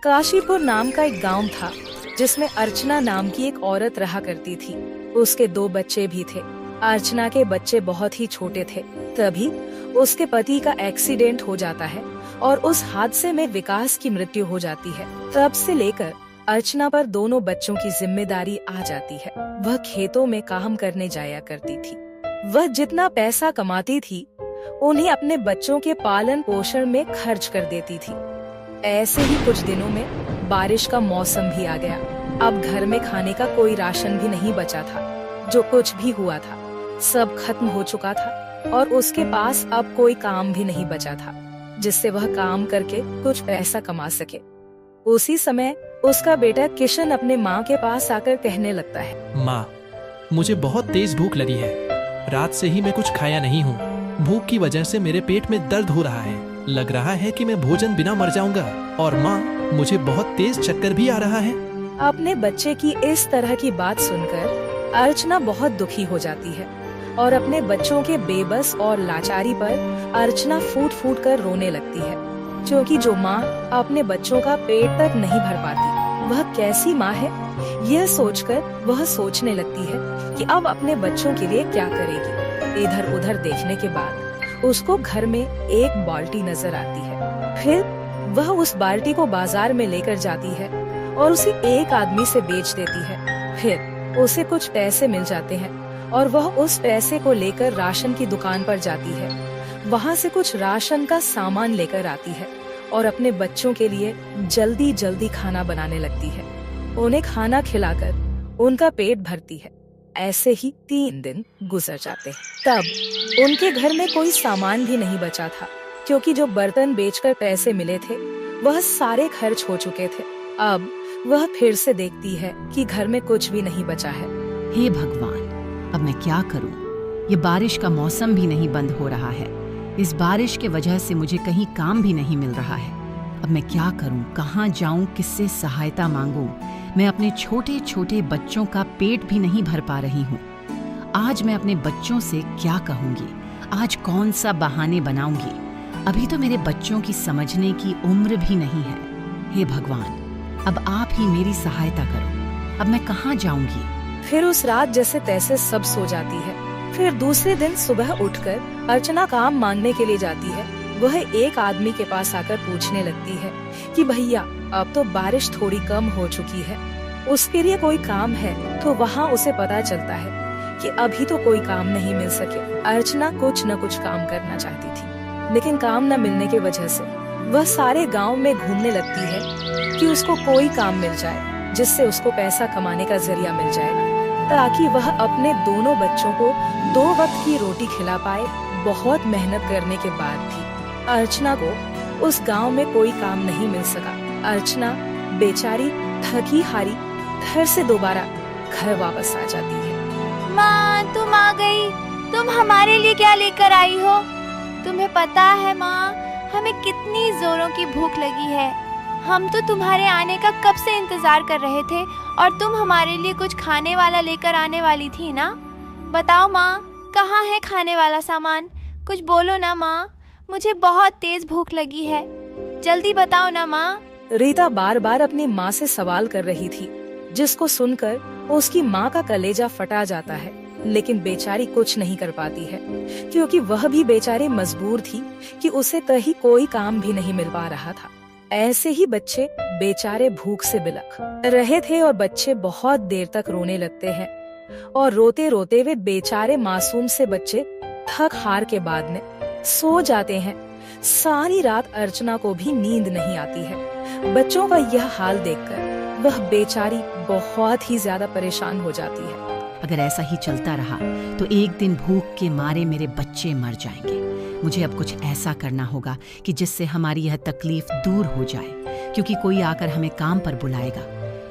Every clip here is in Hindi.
काशीपुर नाम का एक गांव था जिसमें अर्चना नाम की एक औरत रहा करती थी। उसके 2 बच्चे भी थे। अर्चना के बच्चे बहुत ही छोटे थे। तभी उसके पति का एक्सीडेंट हो जाता है और उस हादसे में विकास की मृत्यु हो जाती है। तब से लेकर अर्चना पर दोनों बच्चों की जिम्मेदारी आ जाती है। वह खेतों में काम करने जाया करती थी। वह जितना पैसा कमाती थी उन्हें अपने बच्चों के पालन पोषण में खर्च कर देती थी। ऐसे ही कुछ दिनों में बारिश का मौसम भी आ गया। अब घर में खाने का कोई राशन भी नहीं बचा था। जो कुछ भी हुआ था सब खत्म हो चुका था और उसके पास अब कोई काम भी नहीं बचा था जिससे वह काम करके कुछ पैसा कमा सके। उसी समय उसका बेटा किशन अपने माँ के पास आकर कहने लगता है, माँ, मुझे बहुत तेज भूख लगी है। रात से ही मैं कुछ खाया नहीं हूँ। भूख की वजह से मेरे पेट में दर्द हो रहा है। लग रहा है कि मैं भोजन बिना मर जाऊंगा। और माँ, मुझे बहुत तेज चक्कर भी आ रहा है। अपने बच्चे की इस तरह की बात सुनकर अर्चना बहुत दुखी हो जाती है और अपने बच्चों के बेबस और लाचारी पर अर्चना फूट फूट कर रोने लगती है, क्योंकि जो माँ अपने बच्चों का पेट तक नहीं भर पाती वह कैसी माँ है। यह सोचकर वह सोचने लगती है कि अब अपने बच्चों के लिए क्या करेगी। इधर उधर देखने के बाद उसको घर में एक बाल्टी नजर आती है। फिर वह उस बाल्टी को बाजार में लेकर जाती है और उसे एक आदमी से बेच देती है। फिर उसे कुछ पैसे मिल जाते हैं और वह उस पैसे को लेकर राशन की दुकान पर जाती है। वहाँ से कुछ राशन का सामान लेकर आती है और अपने बच्चों के लिए जल्दी जल्दी खाना बनाने लगती है। उन्हें खाना खिलाकर उनका पेट भरती है। ऐसे ही 3 दिन गुजर जाते हैं। तब उनके घर में कोई सामान भी नहीं बचा था, क्योंकि जो बर्तन बेचकर पैसे मिले थे वह सारे खर्च हो चुके थे। अब वह फिर से देखती है कि घर में कुछ भी नहीं बचा है। हे भगवान, अब मैं क्या करूं? ये बारिश का मौसम भी नहीं बंद हो रहा है। इस बारिश के वजह से मुझे कहीं काम भी नहीं मिल रहा है। अब मैं क्या करूं? कहाँ जाऊं? किससे सहायता मांगूं? मैं अपने छोटे छोटे बच्चों का पेट भी नहीं भर पा रही हूँ। आज मैं अपने बच्चों से क्या कहूँगी? आज कौन सा बहाने बनाऊंगी? अभी तो मेरे बच्चों की समझने की उम्र भी नहीं है। हे भगवान, अब आप ही मेरी सहायता करो। अब मैं कहाँ जाऊंगी? फिर उस रात जैसे तैसे सब सो जाती है। फिर दूसरे दिन सुबह उठकर अर्चना काम मांगने के लिए जाती है। वह एक आदमी के पास आकर पूछने लगती है कि भैया, अब तो बारिश थोड़ी कम हो चुकी है, उसके लिए कोई काम है? तो वहाँ उसे पता चलता है कि अभी तो कोई काम नहीं मिल सके। अर्चना कुछ न कुछ काम करना चाहती थी, लेकिन काम न मिलने की वजह से वह सारे गांव में घूमने लगती है कि उसको कोई काम मिल जाए जिससे उसको पैसा कमाने का जरिया मिल जाएगा, ताकि वह अपने दोनों बच्चों को 2 वक्त की रोटी खिला पाए। बहुत मेहनत करने के बाद भी अर्चना को उस गांव में कोई काम नहीं मिल सका। अर्चना बेचारी थकी हारी घर से दोबारा घर वापस आ जाती है। माँ, तुम आ गई। तुम हमारे लिए क्या लेकर आई हो? तुम्हें पता है माँ, हमें कितनी जोरों की भूख लगी है। हम तो तुम्हारे आने का कब से इंतजार कर रहे थे और तुम हमारे लिए कुछ खाने वाला लेकर आने वाली थी ना। बताओ माँ, कहाँ है खाने वाला सामान? कुछ बोलो ना माँ, मुझे बहुत तेज भूख लगी है। जल्दी बताओ ना माँ। रीता बार बार अपनी माँ से सवाल कर रही थी, जिसको सुनकर उसकी माँ का कलेजा फटा जाता है। लेकिन बेचारी कुछ नहीं कर पाती है, क्योंकि वह भी बेचारी मजबूर थी कि उसे कहीं कोई काम भी नहीं मिल पा रहा था। ऐसे ही बच्चे बेचारे भूख से बिलख रहे थे और बच्चे बहुत देर तक रोने लगते हैं और रोते रोते वे बेचारे मासूम से बच्चे थक हार के बाद में सो जाते हैं। सारी रात अर्चना को भी नींद नहीं आती है। बच्चों का यह हाल देखकर वह बेचारी बहुत ही ज्यादा परेशान हो जाती है। अगर ऐसा ही चलता रहा तो एक दिन भूख के मारे मेरे बच्चे मर जाएंगे। मुझे अब कुछ ऐसा करना होगा कि जिससे हमारी यह तकलीफ दूर हो जाए, क्योंकि कोई आकर हमें काम पर बुलाएगा।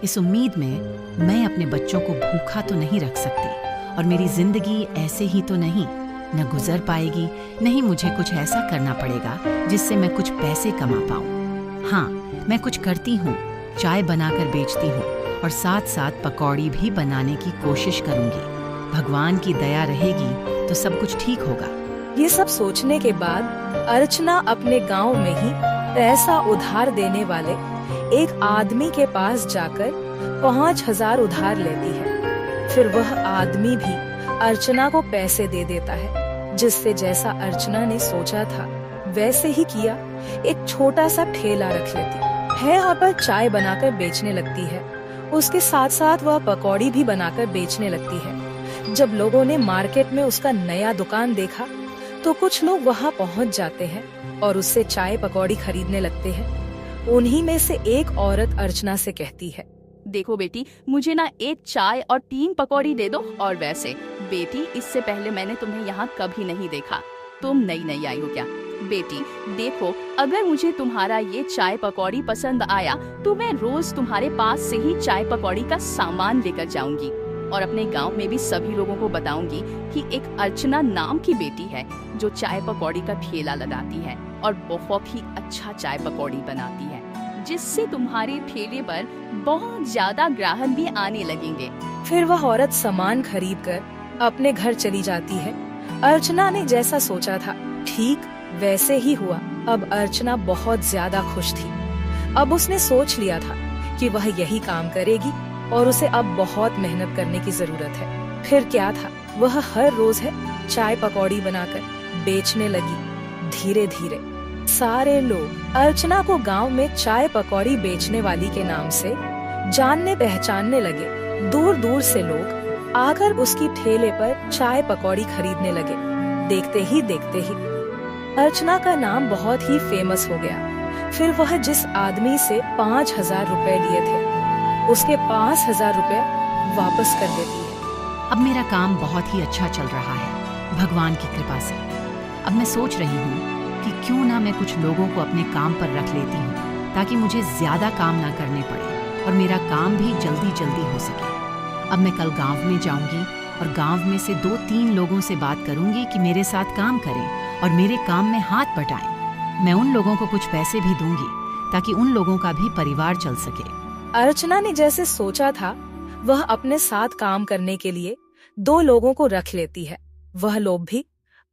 इस उम्मीद में मैं अपने बच्चों को भूखा तो नहीं रख सकती और मेरी जिंदगी ऐसे ही तो नहीं न गुजर पाएगी। नहीं, मुझे कुछ ऐसा करना पड़ेगा जिससे मैं कुछ पैसे कमा पाऊँ। हाँ, मैं कुछ करती हूँ, चाय बनाकर बेचती हूँ और साथ साथ पकौड़ी भी बनाने की कोशिश करूँगी। भगवान की दया रहेगी तो सब कुछ ठीक होगा। ये सब सोचने के बाद अर्चना अपने गांव में ही पैसा उधार देने वाले एक आदमी के पास जाकर 5,000 उधार लेती है। फिर वह आदमी भी अर्चना को पैसे दे देता है, जिससे जैसा अर्चना ने सोचा था वैसे ही किया। एक छोटा सा ठेला रख लेती है और पर चाय बनाकर बेचने लगती है। उसके साथ साथ वह पकौड़ी भी बनाकर बेचने लगती है। जब लोगों ने मार्केट में उसका नया दुकान देखा तो कुछ लोग वहां पहुंच जाते हैं और उससे चाय पकौड़ी खरीदने लगते हैं। उन्हीं में से एक औरत अर्चना से कहती है, देखो बेटी, मुझे ना एक चाय और 3 पकौड़ी दे दो। और वैसे बेटी, इससे पहले मैंने तुम्हें यहाँ कभी नहीं देखा। तुम नई आई हो क्या? बेटी देखो, अगर मुझे तुम्हारा ये चाय पकौड़ी पसंद आया तो मैं रोज तुम्हारे पास से ही चाय पकौड़ी का सामान लेकर जाऊंगी और अपने गांव में भी सभी लोगों को बताऊंगी कि एक अर्चना नाम की बेटी है जो चाय पकौड़ी का ठेला लगाती है और बहुत ही अच्छा चाय पकौड़ी बनाती है, जिससे तुम्हारे ठेले पर बहुत ज्यादा ग्राहक भी आने लगेंगे। फिर वह औरत सामान खरीद कर अपने घर चली जाती है। अर्चना ने जैसा सोचा था ठीक वैसे ही हुआ। अब अर्चना बहुत ज्यादा खुश थी। अब उसने सोच लिया था कि वह यही काम करेगी और उसे अब बहुत मेहनत करने की जरूरत है। फिर क्या था, वह हर रोज है चाय पकौड़ी बनाकर बेचने लगी। धीरे धीरे सारे लोग अर्चना को गांव में चाय पकौड़ी बेचने वाली के नाम से जानने पहचानने लगे। दूर दूर से लोग आकर उसकी ठेले पर चाय पकौड़ी खरीदने लगे। देखते ही अर्चना का नाम बहुत ही फेमस हो गया। फिर वह जिस आदमी से 5,000 रुपए लिए थे उसके 5,000 रुपए वापस कर देती है। अब मेरा काम बहुत ही अच्छा चल रहा है भगवान की कृपा से। अब मैं सोच रही हूँ कि क्यों ना मैं कुछ लोगों को अपने काम पर रख लेती हूँ ताकि मुझे ज्यादा काम ना करने पड़े और मेरा काम भी जल्दी हो सके। अब मैं कल गांव में जाऊंगी और गांव में से 2-3 लोगों से बात करूंगी कि मेरे साथ काम करें और मेरे काम में हाथ बटाएं। मैं उन लोगों को कुछ पैसे भी दूंगी ताकि उन लोगों का भी परिवार चल सके। अर्चना ने जैसे सोचा था वह अपने साथ काम करने के लिए 2 लोगों को रख लेती है। वह लोग भी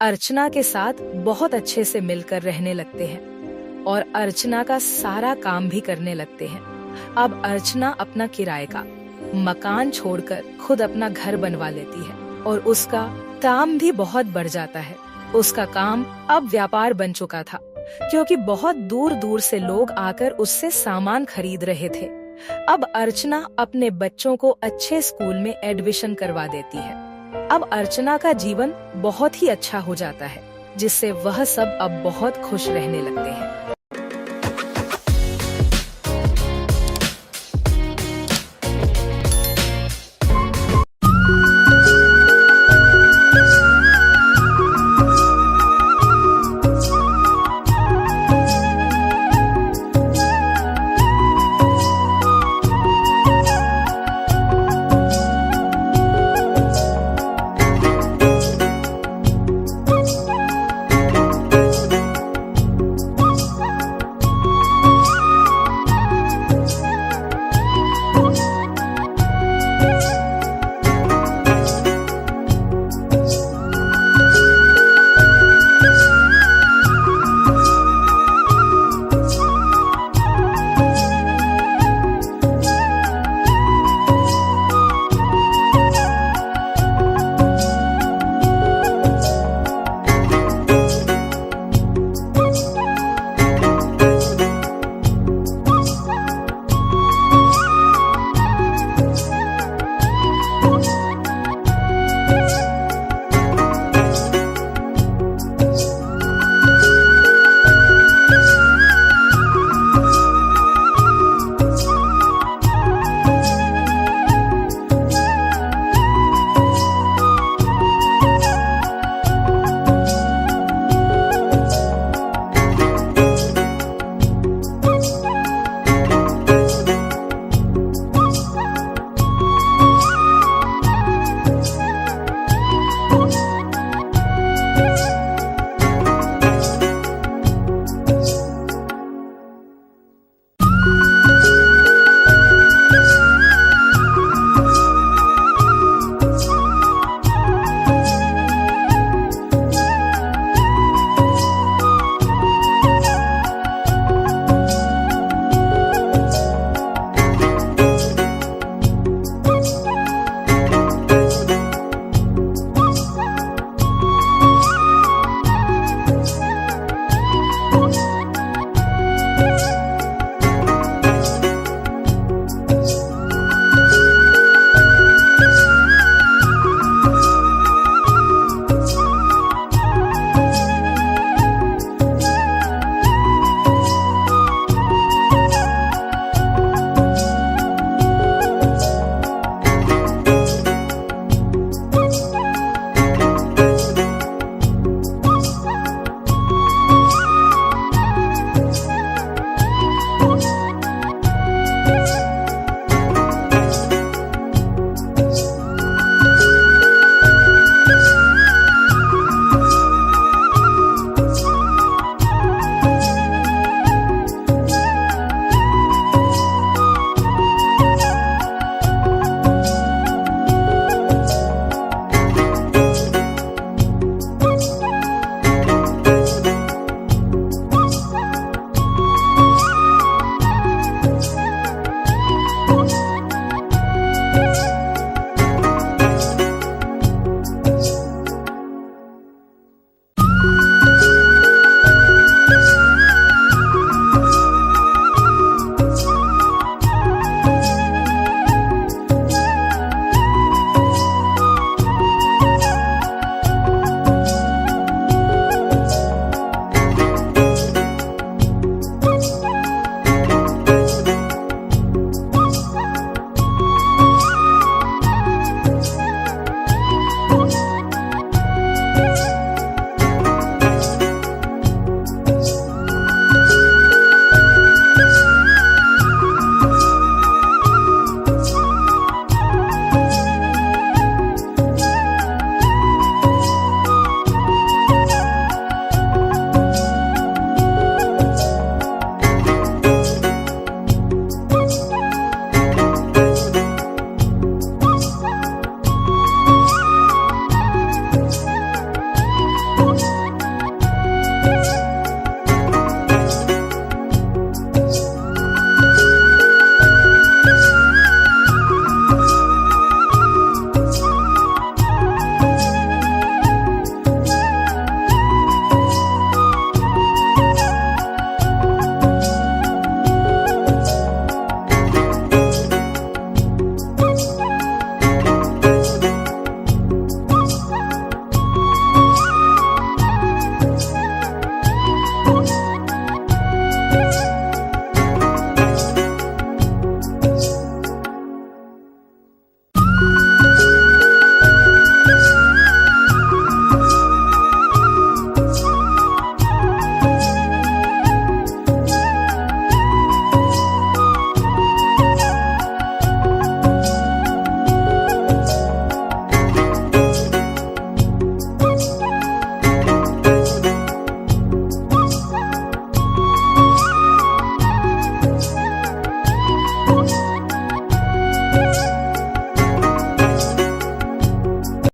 अर्चना के साथ बहुत अच्छे से मिलकर रहने लगते हैं और अर्चना का सारा काम भी करने लगते हैं। अब अर्चना अपना किराए का मकान छोड़कर खुद अपना घर बनवा लेती है और उसका काम भी बहुत बढ़ जाता है। उसका काम अब व्यापार बन चुका था क्योंकि बहुत दूर दूर से लोग आकर उससे सामान खरीद रहे थे। अब अर्चना अपने बच्चों को अच्छे स्कूल में एडमिशन करवा देती है। अब अर्चना का जीवन बहुत ही अच्छा हो जाता है, जिससे वह सब अब बहुत खुश रहने लगते हैं।